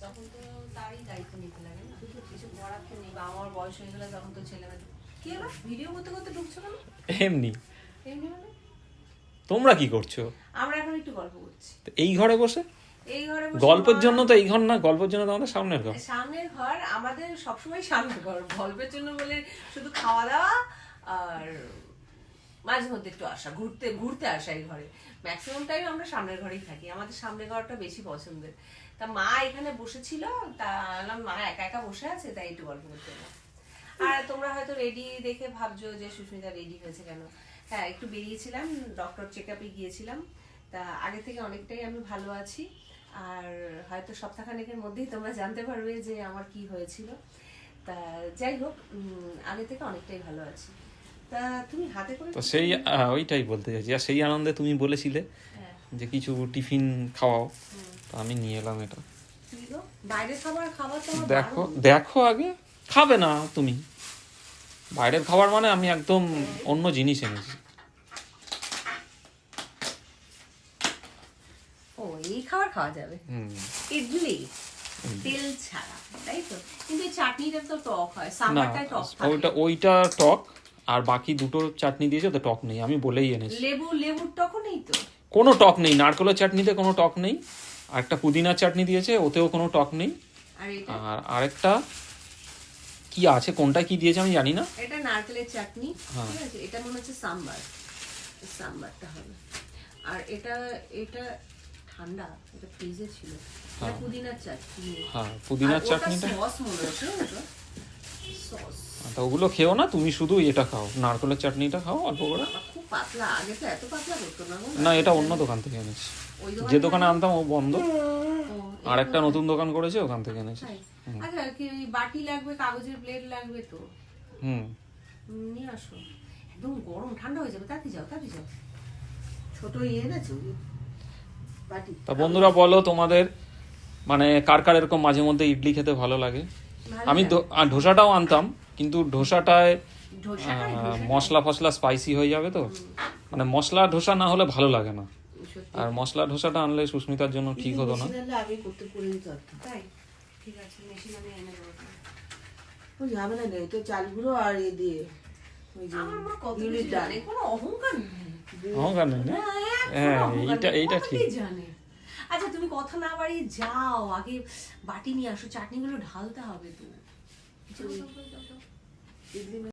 তখন তো তারই দায়িত্ব নিতে লাগে না, কিছু করার তো নেই। বা আমার বয়স হয়ে গেলে তখন তো ছেলেমেয়ে। কি হলো ভিডিও করতে করতে ঢুকছো কেন? এমনি। এমনি মানে তোমরা কি করছো? আমরা এখন একটু গল্প করছি এই ঘরে বসে। এই ঘরে বসে। গল্পের জন্য তো এই ঘর না, গল্পের জন্য তো আমাদের সামনের ঘর। সামনের ঘর আমাদের সবসময় সামনের ঘর, গল্পের জন্য বলে শুধু খাওয়া দাওয়া আর মাঝে মধ্যে একটু আসা, ঘুরতে ঘুরতে আসা। এই ঘরে ম্যাক্সিমাম টাইম আমরা সামনের ঘরেই থাকি, আমাদের সামনের ঘরটা বেশি পছন্দের। তা মা এখানে বসেছিল, তা মা একা একা বসে আছে, তাই একটু গল্প করতে এলাম। আর তোমরা হয়তো রেডি দেখে ভাবছো যে সুস্মিতা রেডি হয়েছে কেন। হ্যাঁ, একটু বেরিয়েছিলাম, ডক্টর চেক আপে গিয়েছিলাম। তা আগে থেকে অনেকটাই আমি ভালো আছি। আর হয়তো সপ্তাহখানেকের মধ্যেই তোমরা জানতে পারবে যে আমার কি হয়েছিল। তা যাই হোক, আগে থেকে অনেকটাই ভালো আছি। তা তুমি হাতে করে তো সেই ওইটাই বলতে চাইছি। আর সেই আনন্দে তুমি বলেছিলে যে কিছু টিফিন খাওয়াও, তো আমি নিয়ে এলাম এটা। বাইরের খাবার খাবার তো দেখো দেখো, আগে খাবে না তুমি। বাইরের খাবার মানে আমি একদম অন্য জিনিস এনেছি। ও, এই খাবার খাওয়া যাবে? ইডলি তেল ছাড়া, তাই তো? কিন্তু এই চাটনিটা তো টক হয়, সাম্বারটাই টক থাকে। ওইটা টক, আর বাকি দুটো চাটনি দিয়েছে তো টক নেই, আমি বলেই এনেছি। লেবুর টকও নেই তো? কোনো টক নেই, নারকেলের চাটনিতে কোনো টক নেই। আর একটা পুদিনার চাটনি দিয়েছে, ওতেও কোনো টক নেই। আর আরেকটা কি আছে, কোনটা কি দিয়েছে আমি জানি না। এটা নারকেলের চাটনি, ঠিক আছে? এটা মনে হচ্ছে সাম্বারটা হবে। আর এটা ঠান্ডা, এটা ফ্রিজে ছিল। এটা পুদিনার চাটনি। হ্যাঁ, পুদিনার চাটনিটা সস মনে হচ্ছে তো, সস। তা ওগুলো খেও না, তুমি শুধু এটা খাও, নারকেলের চাটনিটা খাও অল্প করে। খুব পাতলা, আগে তো এত পাতলা করতো না। না, এটা অন্য দোকান থেকে এনেছি। যে দোকানে আনতাম ও বন্ধ, আর একটা নতুন দোকান করেছে, ওখান থেকে এনেছি। আচ্ছা, কি বাটি লাগবে, কাগজের প্লেট লাগবে তো? নিয়ে আসো। একদম গরম, ঠান্ডা হয়ে যাবে। তাড়াতাড়ি যাও। ছোট এনেছো বাটি? তা বন্ধুরা বলো, তোমাদের মানে কার কার এরকম মাঝে মধ্যে ইডলি খেতে ভালো লাগে? আমি ধোসাটাও আনতাম, কিন্তু ধোসাটায় মশলা ফসলা স্পাইসি হয়ে যাবে তো, মানে মশলা ধোসা না হলে ভালো লাগে না। আর মশলা ধোসাটা আনলে সুস্মিতার জন্য ঠিক হতো না। আমি করতে করে দিতে পারতাম। তাই ঠিক আছে, মেশিন আমি এনে দেবো। ওই ঝামেলা নেই তো, চালগুলো আর এ দিয়ে ওই যে আমার মা কত কিছু জানে, কোনো অহংকার নেই। অহংকার নেই না? হ্যাঁ, এইটা ঠিক জানে। আচ্ছা, তুমি কথা না বাড়িয়ে যাও, আগে বাটি নিয়ে আসো, চাটনিগুলো ঢালতে হবে তো। ইডলি